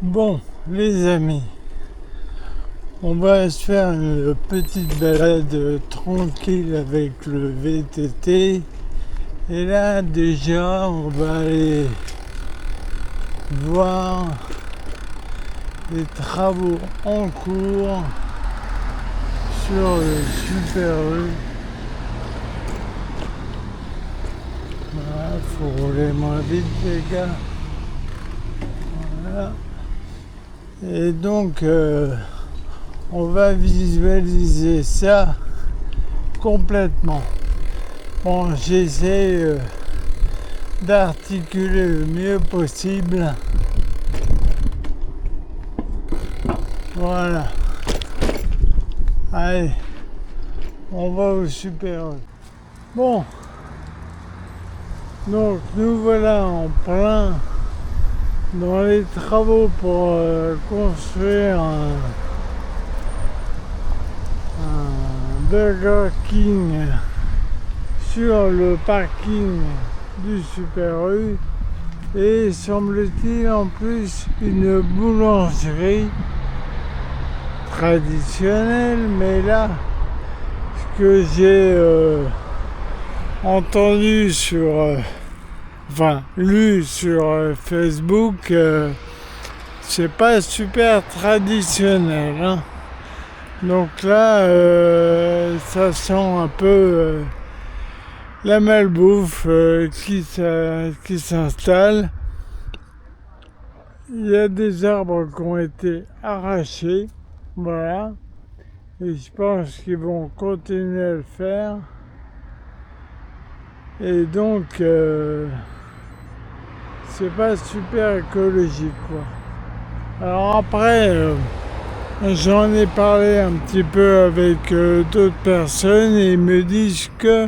Bon, les amis, on va se faire une petite balade tranquille avec le VTT. Et là, déjà, on va aller voir les travaux en cours sur le Super U. Voilà, faut rouler moins vite, les gars. Voilà. Et donc, on va visualiser ça complètement. Bon, j'essaie d'articuler le mieux possible. Voilà. Allez, on va au Super U. Bon, donc nous voilà en plein dans les travaux pour construire un Burger King sur le parking du Super U et semble-t-il en plus une boulangerie traditionnelle, mais là ce que j'ai entendu lu sur Facebook, c'est pas super traditionnel, hein. Donc là, ça sent un peu la malbouffe qui s'installe. Il y a des arbres qui ont été arrachés, voilà. Et je pense qu'ils vont continuer à le faire. Et donc, c'est pas super écologique, quoi. Alors après, j'en ai parlé un petit peu avec d'autres personnes et ils me disent que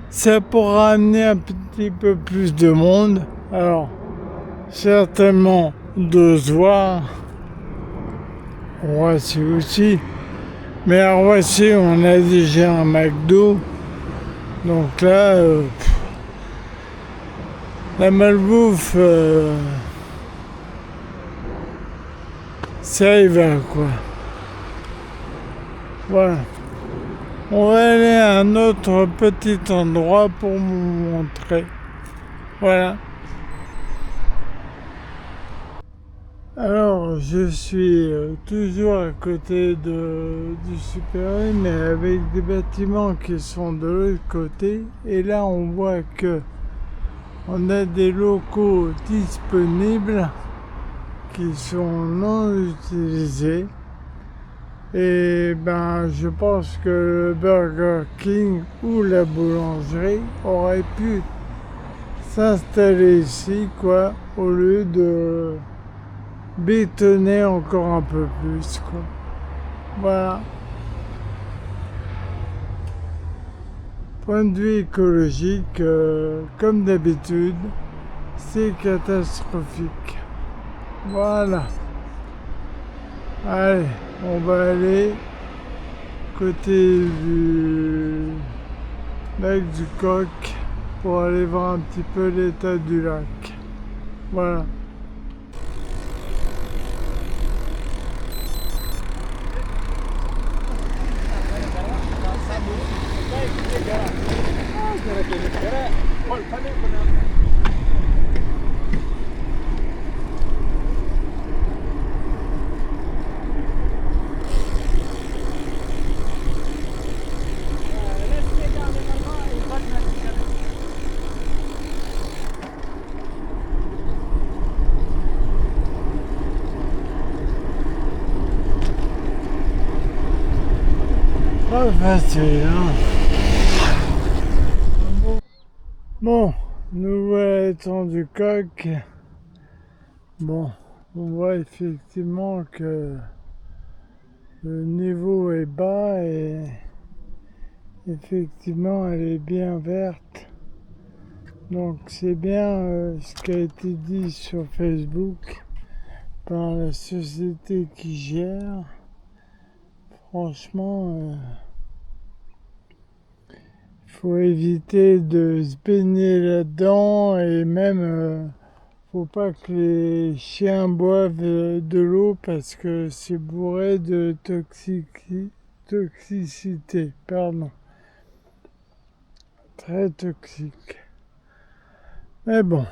ça pourra amener un petit peu plus de monde. Alors, certainement d'Ozoir, Roissy aussi. Mais à Roissy, on a déjà un McDo. Donc là, la malbouffe, ça y va, quoi. Voilà. On va aller à un autre petit endroit pour vous montrer. Voilà. Alors, je suis toujours à côté du Super U, mais avec des bâtiments qui sont de l'autre côté. Et là, on voit que on a des locaux disponibles qui sont non utilisés. Et ben, je pense que le Burger King ou la boulangerie aurait pu s'installer ici, quoi, au lieu de bétonner encore un peu plus, quoi. Voilà. Point de vue écologique, comme d'habitude, c'est catastrophique. Voilà. Allez, on va aller côté du lac du Coq pour aller voir un petit peu l'état du lac. Voilà. Pas facile, hein. Bon, nous voilà étant du Coq. Bon, on voit effectivement que le niveau est bas et effectivement elle est bien verte. Donc c'est bien ce qui a été dit sur Facebook par la société qui gère. Franchement, faut éviter de se baigner là-dedans et même Faut pas que les chiens boivent de l'eau parce que c'est bourré de toxicité, pardon, très toxique. Mais bon,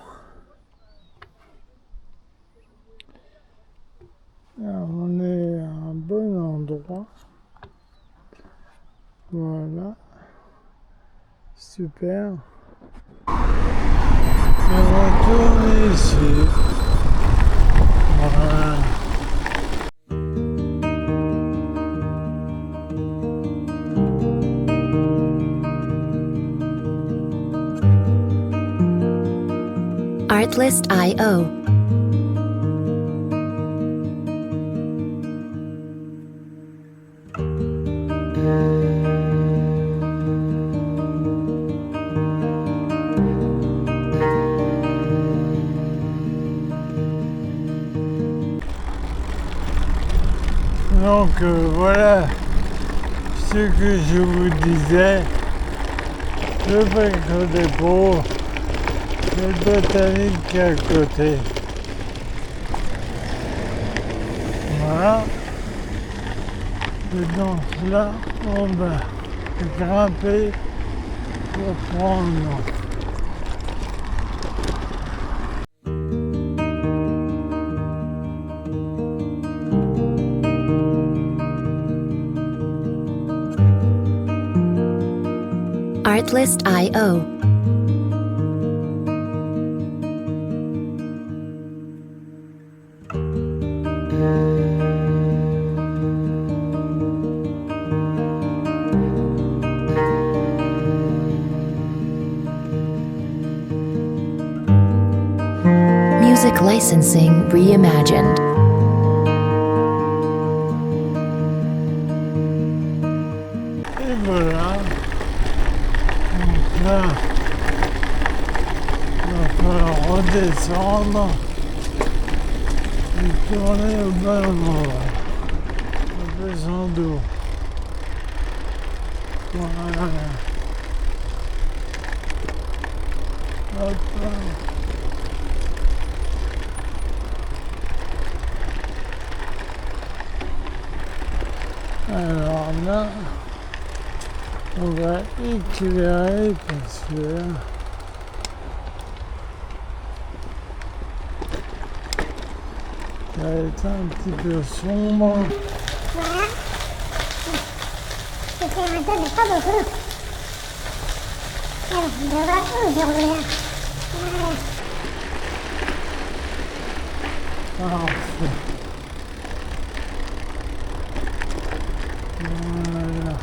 alors, on est à un bon endroit. Voilà, super. On va tourner ici. Voilà. Artlist.io. Donc voilà ce que je vous disais, le Brico Dépôt, le botanique qui est à côté. Voilà. Et donc là, on va grimper pour prendre l'eau. Artlist.io. Music licensing reimagined. Et voilà. Donc là, il va falloir redescendre et tourner au bon endroit. Un peu sans d'eau. Voilà. Hop là. Alors là, on va éclairer parce que ça va être un petit peu sombre. Voilà. C'était un peu, mais pas beaucoup. Alors, on devrait ouvrir. Voilà. Parfait. Voilà.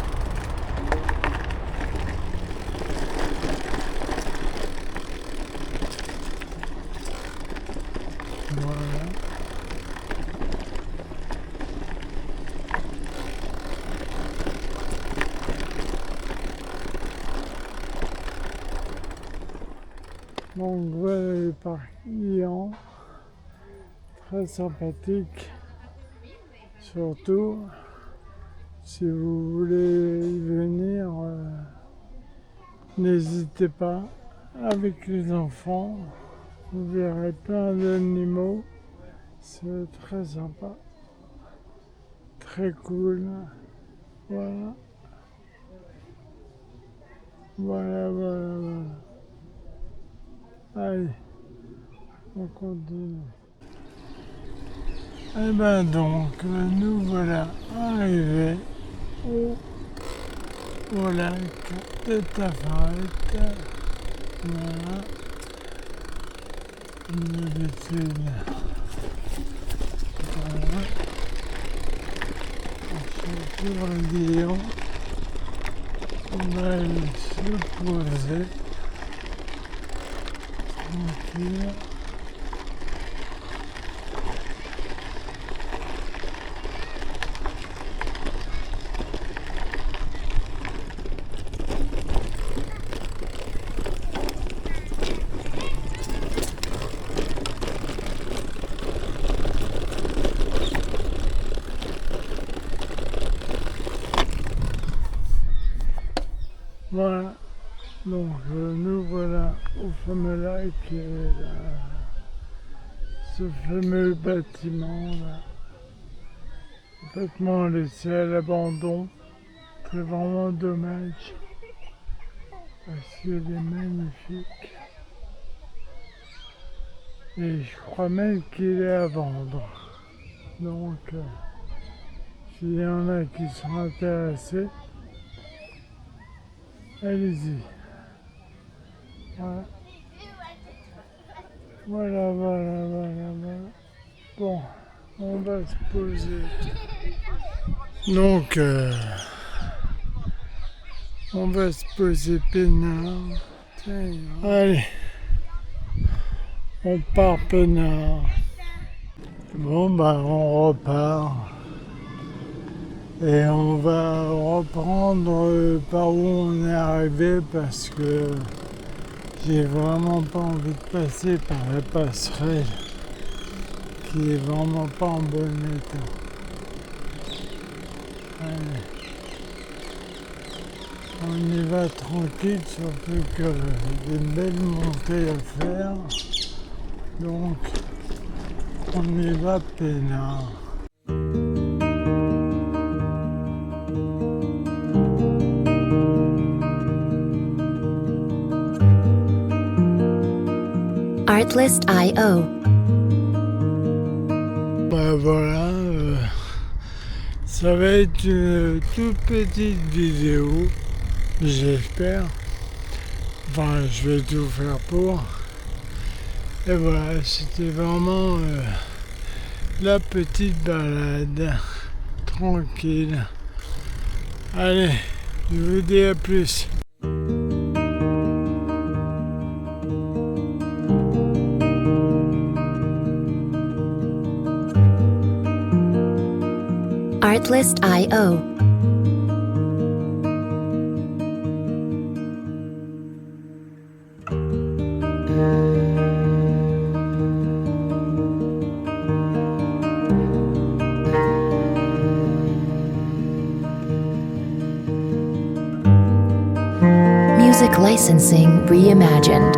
Voilà. Donc voilà le parc Ian, très sympathique, surtout si vous voulez y venir, n'hésitez pas avec les enfants, vous verrez plein d'animaux, c'est très sympa, très cool, voilà, voilà, voilà, voilà. Allez, on continue. Et ben donc, nous voilà arrivés au lac de Tafarette. Voilà. D'habitude. Voilà. Sur le guillon, on va aller se poser. Tranquille. Voilà, donc nous voilà au fameux lac qui est ce fameux bâtiment là, complètement laissé à l'abandon. C'est vraiment dommage parce qu'il est magnifique. Et je crois même qu'il est à vendre. Donc, s'il y en a qui sont intéressés, allez-y. Voilà. Voilà. Bon, on va se poser. Donc, on va se poser peinard. Tiens, allez, on part peinard. Bon, bah, on repart. Et on va reprendre par où on est arrivé parce que j'ai vraiment pas envie de passer par la passerelle qui est vraiment pas en bon état. Allez. On y va tranquille, surtout qu'il y a des belles montées à faire. Donc, on y va peinard. Artlist.io. Ben voilà, ça va être une toute petite vidéo, j'espère. Enfin, je vais tout faire pour. Et voilà, c'était vraiment la petite balade, tranquille. Allez, je vous dis à plus. Artlist.io. Music licensing reimagined.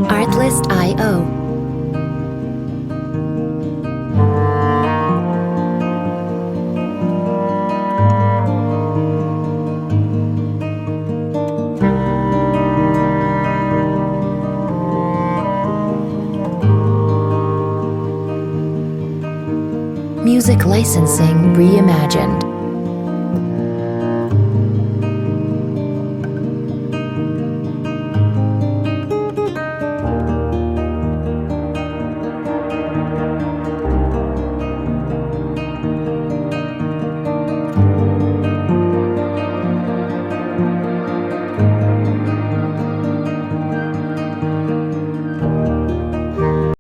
Artlist.io. Music licensing reimagined.